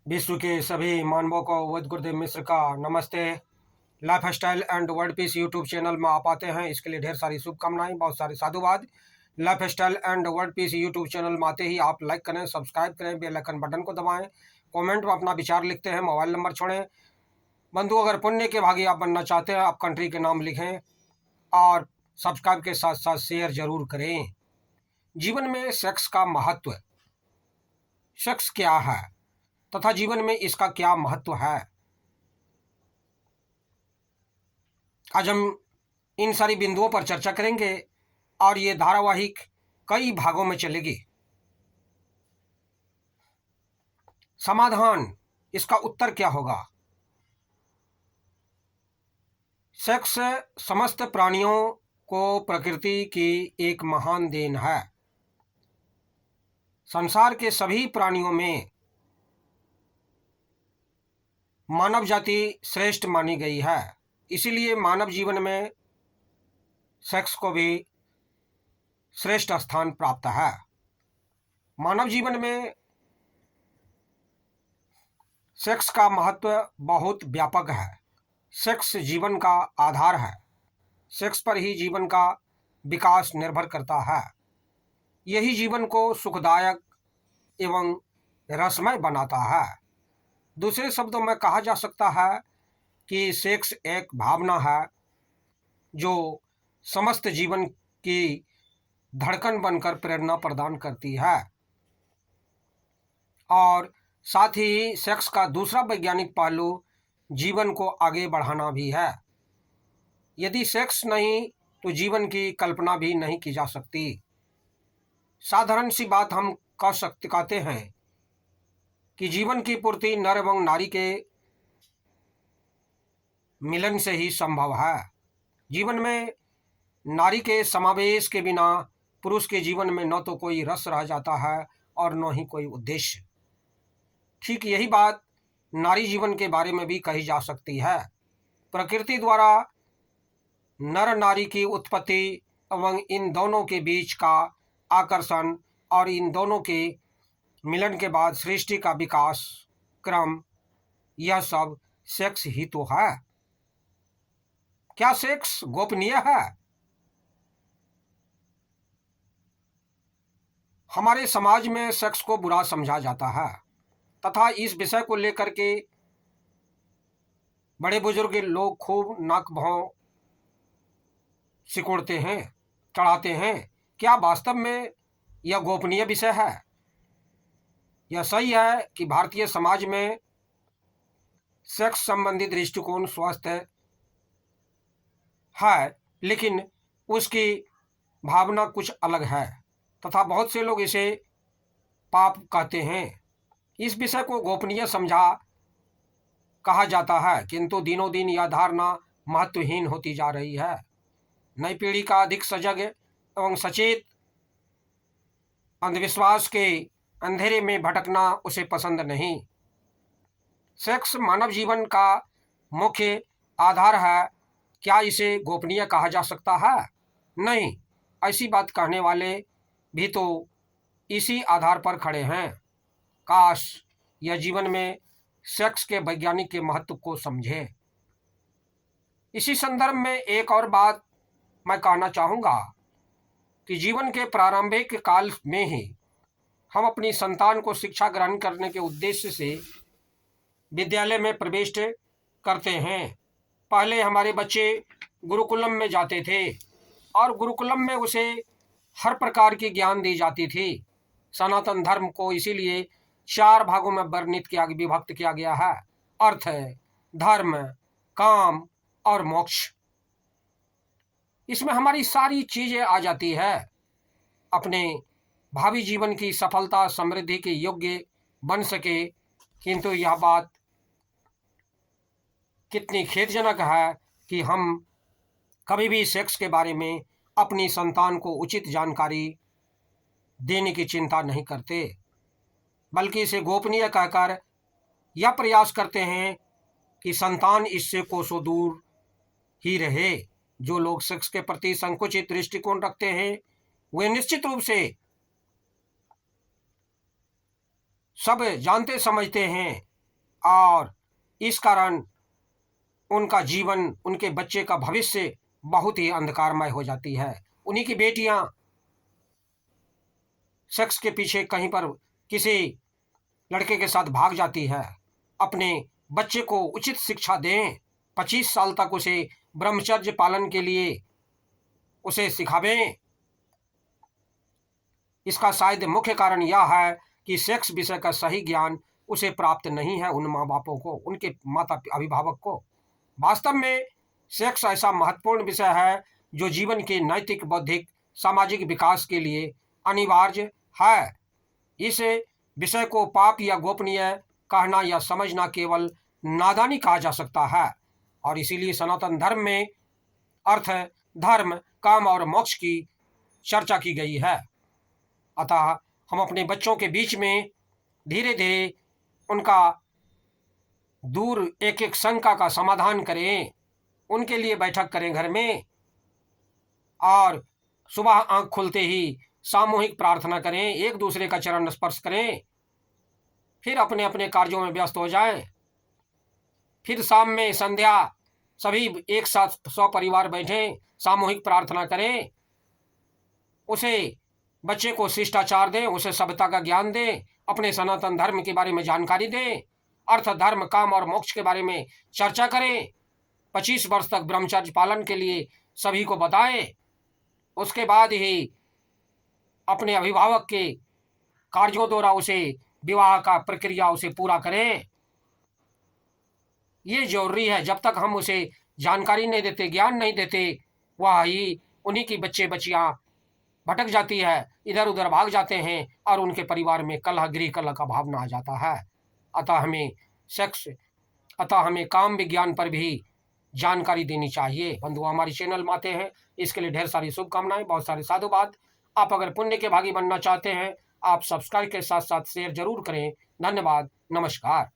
विश्व के सभी मानवों को वैद्य गुरुदेव मिश्र का नमस्ते। Life style and world peace YouTube channel में आप आते हैं, इसके लिए ढेर सारी शुभकामनाएं, बहुत सारे साधुवाद। Life style and world peace YouTube channel में आते ही आप लाइक करें, सब्सक्राइब करें, बेल आइकन बटन को दबाएं, कमेंट में अपना विचार लिखते हैं, मोबाइल नंबर छोड़ें। बंधु, अगर पुण्य के भागी आप बनना चाहते हैं, आप कंट्री के नाम लिखें और सब्सक्राइब के साथ साथ शेयर जरूर करें। जीवन में सेक्स का महत्व, सेक्स क्या है तथा जीवन में इसका क्या महत्व है, आज हम इन सारी बिंदुओं पर चर्चा करेंगे और ये धारावाहिक कई भागों में चलेगी। समाधान, इसका उत्तर क्या होगा? सेक्स समस्त प्राणियों को प्रकृति की एक महान देन है। संसार के सभी प्राणियों में मानव जाति श्रेष्ठ मानी गई है, इसीलिए मानव जीवन में सेक्स को भी श्रेष्ठ स्थान प्राप्त है। मानव जीवन में सेक्स का महत्व बहुत व्यापक है। सेक्स जीवन का आधार है। सेक्स पर ही जीवन का विकास निर्भर करता है। यही जीवन को सुखदायक एवं रसमय बनाता है। दूसरे शब्दों में कहा जा सकता है कि सेक्स एक भावना है जो समस्त जीवन की धड़कन बनकर प्रेरणा प्रदान करती है। और साथ ही सेक्स का दूसरा वैज्ञानिक पहलू जीवन को आगे बढ़ाना भी है। यदि सेक्स नहीं तो जीवन की कल्पना भी नहीं की जा सकती। साधारण सी बात हम कहते हैं कि जीवन की पूर्ति नर एवं नारी के मिलन से ही संभव है। जीवन में नारी के समावेश के बिना पुरुष के जीवन में न तो कोई रस रह जाता है और न ही कोई उद्देश्य। ठीक यही बात नारी जीवन के बारे में भी कही जा सकती है। प्रकृति द्वारा नर नारी की उत्पत्ति एवं इन दोनों के बीच का आकर्षण और इन दोनों के मिलन के बाद सृष्टि का विकास क्रम, यह सब सेक्स ही तो है। क्या सेक्स गोपनीय है? हमारे समाज में सेक्स को बुरा समझा जाता है तथा इस विषय को लेकर के बड़े बुजुर्ग लोग खूब नाक भौं सिकोड़ते हैं, चढ़ाते हैं। क्या वास्तव में यह गोपनीय विषय है? यह सही है कि भारतीय समाज में सेक्स संबंधी दृष्टिकोण स्वस्थ है, लेकिन उसकी भावना कुछ अलग है तथा बहुत से लोग इसे पाप कहते हैं। इस विषय को गोपनीय समझा कहा जाता है, किंतु दिनों दिन यह धारणा महत्वहीन होती जा रही है। नई पीढ़ी का अधिक सजग एवं सचेत अंधविश्वास के अंधेरे में भटकना उसे पसंद नहीं। सेक्स मानव जीवन का मुख्य आधार है। क्या इसे गोपनीय कहा जा सकता है? नहीं, ऐसी बात कहने वाले भी तो इसी आधार पर खड़े हैं। काश यह जीवन में सेक्स के वैज्ञानिक के महत्व को समझे। इसी संदर्भ में एक और बात मैं कहना चाहूँगा कि जीवन के प्रारंभिक काल में ही हम अपनी संतान को शिक्षा ग्रहण करने के उद्देश्य से विद्यालय में प्रवेश करते हैं। पहले हमारे बच्चे गुरुकुलम में जाते थे और गुरुकुलम में उसे हर प्रकार की ज्ञान दी जाती थी। सनातन धर्म को इसीलिए 4 भागों में विभक्त किया गया है: अर्थ, धर्म, काम और मोक्ष। इसमें हमारी सारी चीजें आ जाती है। अपने भावी जीवन की सफलता समृद्धि के योग्य बन सके। किंतु यह बात कितनी खेदजनक है कि हम कभी भी सेक्स के बारे में अपनी संतान को उचित जानकारी देने की चिंता नहीं करते, बल्कि इसे गोपनीय कहकर यह प्रयास करते हैं कि संतान इससे कोसों दूर ही रहे। जो लोग सेक्स के प्रति संकुचित दृष्टिकोण रखते हैं वे निश्चित रूप से सब जानते समझते हैं और इस कारण उनका जीवन, उनके बच्चे का भविष्य बहुत ही अंधकारमय हो जाती है। उन्हीं की बेटियां सेक्स के पीछे कहीं पर किसी लड़के के साथ भाग जाती है। अपने बच्चे को उचित शिक्षा दें, 25 साल तक उसे ब्रह्मचर्य पालन के लिए उसे सिखावें। इसका शायद मुख्य कारण यह है कि सेक्स विषय का सही ज्ञान उसे प्राप्त नहीं है, उन माँ बापों को, उनके माता अभिभावक को। वास्तव में सेक्स ऐसा महत्वपूर्ण विषय है जो जीवन के नैतिक, बौद्धिक, सामाजिक विकास के लिए अनिवार्य है। इस विषय को पाप या गोपनीय कहना या समझना केवल नादानी कहा जा सकता है, और इसीलिए सनातन धर्म में अर्थ, धर्म, काम और मोक्ष की चर्चा की गई है। अतः हम अपने बच्चों के बीच में धीरे धीरे उनका दूर एक एक शंका का समाधान करें, उनके लिए बैठक करें घर में, और सुबह आंख खुलते ही सामूहिक प्रार्थना करें, एक दूसरे का चरण स्पर्श करें, फिर अपने अपने कार्यों में व्यस्त हो जाएं। फिर शाम में संध्या सभी एक साथ 100 परिवार बैठें, सामूहिक प्रार्थना करें, उसे बच्चे को शिष्टाचार दें, उसे सभ्यता का ज्ञान दें, अपने सनातन धर्म के बारे में जानकारी दें, अर्थ, धर्म, काम और मोक्ष के बारे में चर्चा करें, 25 वर्ष तक ब्रह्मचर्य पालन के लिए सभी को बताएं। उसके बाद ही अपने अभिभावक के कार्यों द्वारा उसे विवाह का प्रक्रिया उसे पूरा करें। ये जरूरी है। जब तक हम उसे जानकारी नहीं देते, ज्ञान नहीं देते, वह ही उन्हीं की बच्चे बच्चियां भटक जाती है, इधर उधर भाग जाते हैं, और उनके परिवार में कलह, गृह कलह का भावना आ जाता है। अतः हमें काम विज्ञान पर भी जानकारी देनी चाहिए। बंधु, हमारी चैनल में आते हैं, इसके लिए ढेर सारी शुभकामनाएं, बहुत सारे साधुवाद। आप अगर पुण्य के भागी बनना चाहते हैं, आप सब्सक्राइब के साथ साथ शेयर जरूर करें। धन्यवाद, नमस्कार।